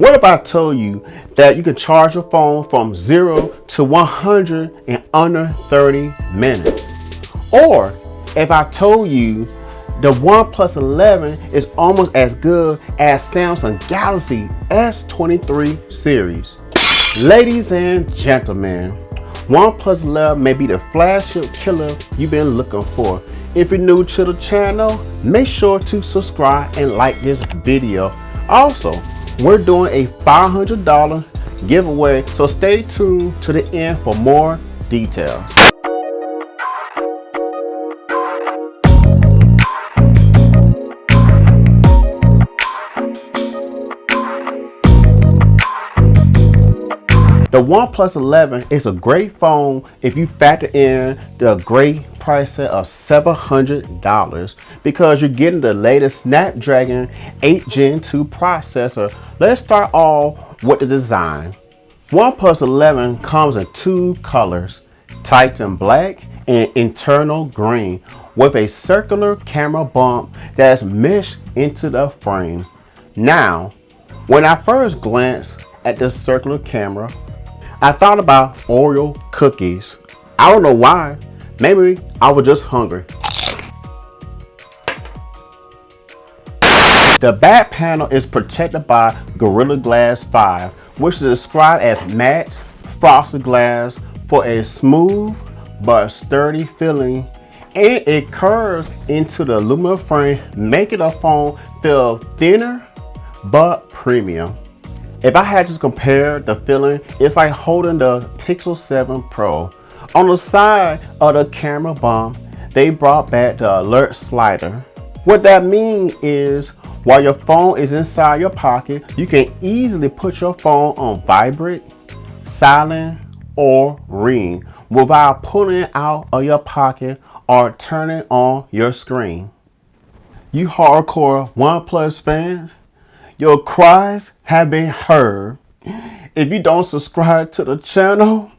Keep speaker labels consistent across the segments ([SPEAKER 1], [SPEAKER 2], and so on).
[SPEAKER 1] What if I told you that you can charge your phone from 0 to 100 in under 30 minutes? Or if I told you the OnePlus 11 is almost as good as Samsung Galaxy S23 series? Ladies and gentlemen, OnePlus 11 may be the flagship killer you've been looking for. If you're new to the channel, make sure to subscribe and like this video. Also, we're doing a $500 giveaway, so stay tuned to the end for more details. The OnePlus 11 is a great phone if you factor in the great price set of $700 because you're getting the latest Snapdragon 8 Gen 2 processor. Let's start off with the design. OnePlus 11 comes in two colors, Titan Black and Internal Green, with a circular camera bump that's meshed into the frame. Now, when I first glanced at this circular camera, I thought about Oreo cookies. I don't know why. Maybe I was just hungry. The back panel is protected by Gorilla Glass 5, which is described as matte frosted glass for a smooth but sturdy feeling, and it curves into the aluminum frame, making the phone feel thinner but premium. If I had to compare the feeling, it's like holding the Pixel 7 Pro. On the side of the camera bump, they brought back the alert slider. What that means is while your phone is inside your pocket, you can easily put your phone on vibrate, silent, or ring without pulling it out of your pocket or turning on your screen. You hardcore OnePlus fans, your cries have been heard. If you don't subscribe to the channel,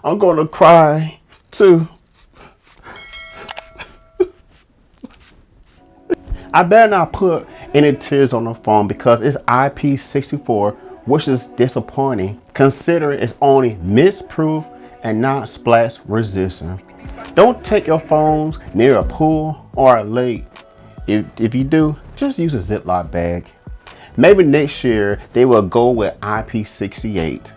[SPEAKER 1] I'm gonna cry too. I better not put any tears on the phone because it's IP64, which is disappointing considering it's only mist-proof and not splash resistant. Don't take your phones near a pool or a lake. If you do, just use a Ziploc bag. Maybe next year they will go with IP68.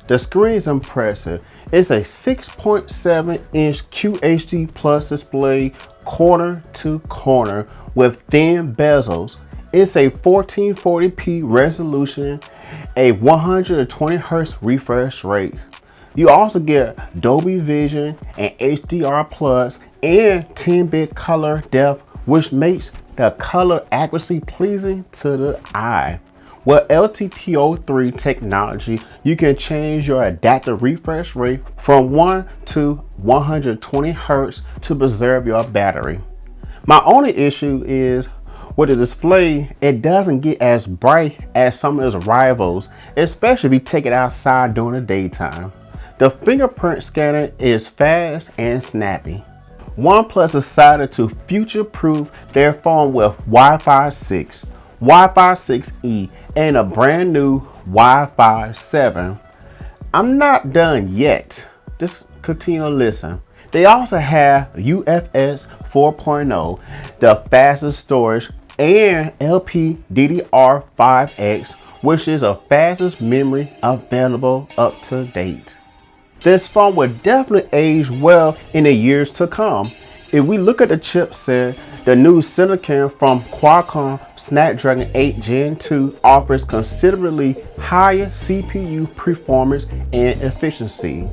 [SPEAKER 1] The screen is impressive. It's a 6.7-inch QHD Plus display corner to corner with thin bezels. It's a 1440p resolution, a 120Hz refresh rate. You also get Dolby Vision and HDR Plus and 10-bit color depth, which makes the color accuracy pleasing to the eye. With LTPO 3 technology, you can change your adaptive refresh rate from 1 to 120 Hz to preserve your battery. My only issue is with the display, it doesn't get as bright as some of its rivals, especially if you take it outside during the daytime. The fingerprint scanner is fast and snappy. OnePlus decided to future-proof their phone with Wi-Fi 6, Wi-Fi 6E, and a brand new Wi-Fi 7. I'm not done yet. Just continue to listen. They also have UFS 4.0, the fastest storage, and LPDDR5X, which is the fastest memory available up to date. This phone will definitely age well in the years to come. If we look at the chipset, the new Silicon from Qualcomm Snapdragon 8 Gen 2 offers considerably higher CPU performance and efficiency.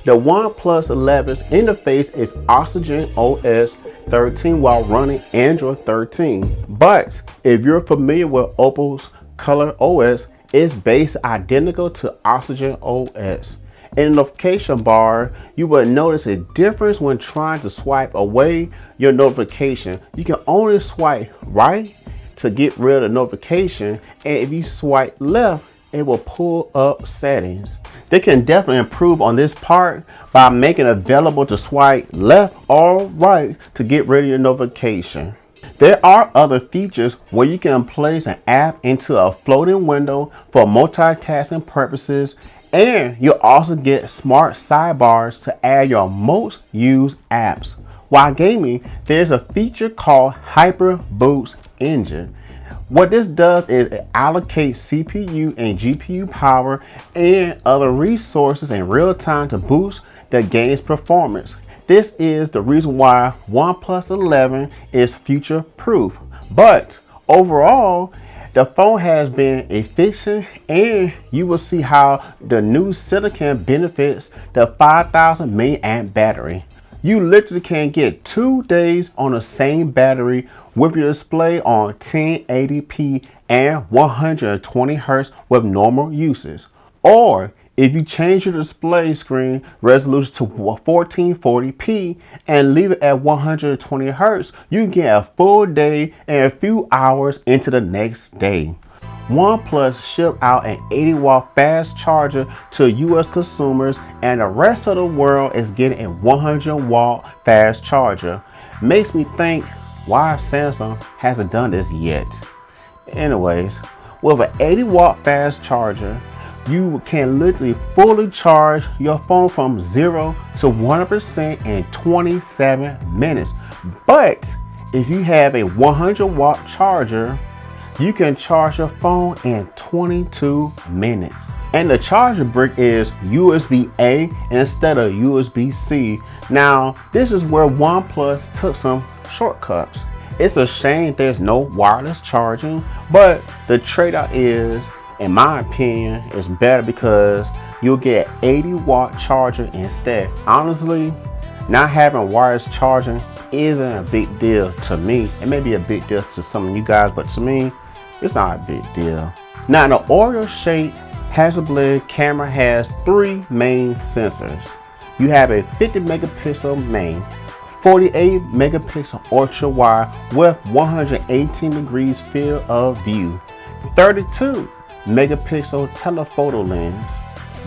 [SPEAKER 1] The OnePlus 11's interface is Oxygen OS 13 while running Android 13. But if you're familiar with Oppo's Color OS, it's based identical to Oxygen OS. In the notification bar, you will notice a difference when trying to swipe away your notification. You can only swipe right to get rid of the notification, and if you swipe left, it will pull up settings. They can definitely improve on this part by making it available to swipe left or right to get rid of your notification. There are other features where you can place an app into a floating window for multitasking purposes, and you'll also get smart sidebars to add your most used apps. While gaming, there's a feature called Hyper Boost Engine. What this does is it allocates CPU and GPU power and other resources in real time to boost the game's performance. This is the reason why OnePlus 11 is future proof. But overall, the phone has been efficient, and you will see how the new silicon benefits the 5000 mAh battery. You literally can get 2 days on the same battery with your display on 1080p and 120 Hz with normal uses. Or if you change your display screen resolution to 1440p and leave it at 120 Hz, you get a full day and a few hours into the next day. OnePlus shipped out an 80-watt fast charger to US consumers, and the rest of the world is getting a 100-watt fast charger. Makes me think, why Samsung hasn't done this yet? Anyways, with an 80-watt fast charger, you can literally fully charge your phone from 0 to 100% in 27 minutes. But if you have a 100-watt charger, you can charge your phone in 22 minutes. And the charger brick is USB-A instead of USB-C. Now, this is where OnePlus took some shortcuts. It's a shame there's no wireless charging, but the trade-off is, in my opinion, is better because you'll get an 80-watt charger instead. Honestly, not having wireless charging isn't a big deal to me. It may be a big deal to some of you guys, but to me, it's not a big deal. Now, the Oreo shaped Hasselblad camera has 3 main sensors. You have a 50 megapixel main, 48 megapixel ultra wide with 118 degrees field of view, 32 megapixel telephoto lens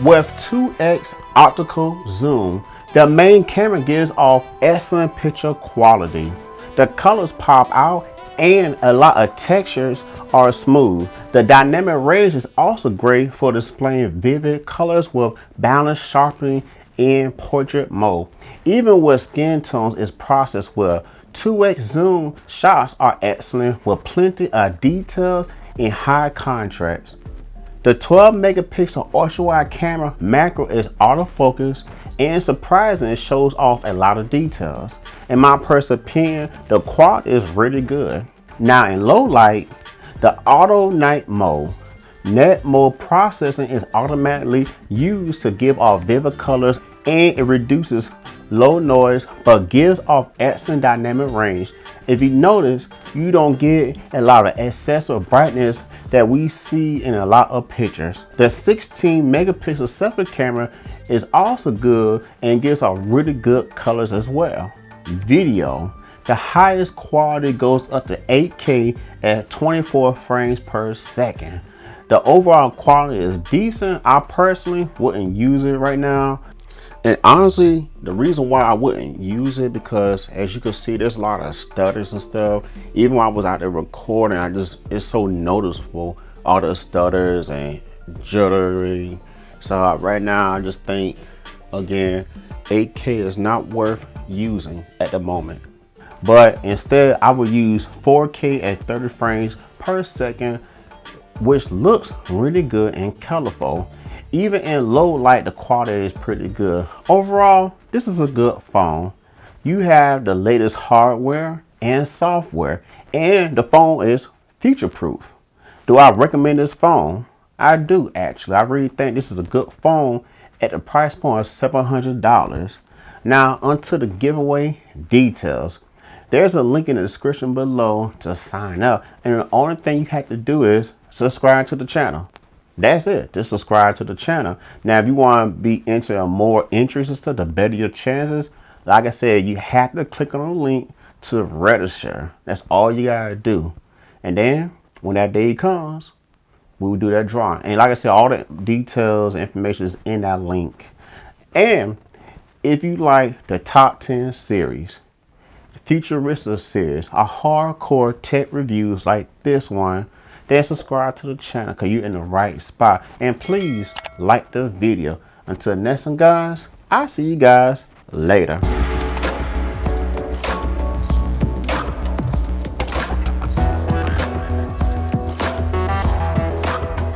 [SPEAKER 1] with 2x optical zoom. The main camera gives off excellent picture quality. The colors pop out and a lot of textures are smooth. The dynamic range is also great for displaying vivid colors with balanced sharpening in portrait mode. Even with skin tones is processed well. 2x zoom shots are excellent with plenty of details in high contrast. The 12 megapixel ultra wide camera macro is autofocus, and surprising, it shows off a lot of details. In my personal opinion, the quality is really good. Now in low light, the auto night mode. Net mode processing is automatically used to give off vivid colors, and it reduces low noise but gives off excellent dynamic range. If you notice, you don't get a lot of excessive brightness that we see in a lot of pictures. The 16 megapixel selfie camera is also good and gives off really good colors as well. Video. The highest quality goes up to 8K at 24 frames per second. The overall quality is decent. I personally wouldn't use it right now. And honestly, the reason why I wouldn't use it, because as you can see, there's a lot of stutters and stuff. Even when I was out there recording, it's so noticeable, all the stutters and jittery. So right now, I just think, again, 8K is not worth using at the moment. But instead, I would use 4K at 30 frames per second, which looks really good and colorful. Even in low light, the quality is pretty good. Overall, this is a good phone. You have the latest hardware and software, and the phone is future proof. Do I recommend this phone? I do, actually. I really think this is a good phone at the price point of $700. Now, onto the giveaway details. There's a link in the description below to sign up, and the only thing you have to do is subscribe to the channel. That's it. Just subscribe to the channel. Now, if you want to be into more entries and stuff, the better your chances. Like I said, you have to click on the link to register. That's all you gotta do. And then when that day comes, we will do that drawing. And like I said, all the details and information is in that link. And if you like the top 10 series, futuristic series, a hardcore tech reviews like this one, then subscribe to the channel because you're in the right spot. And please like the video. Until next time, guys, I'll see you guys later.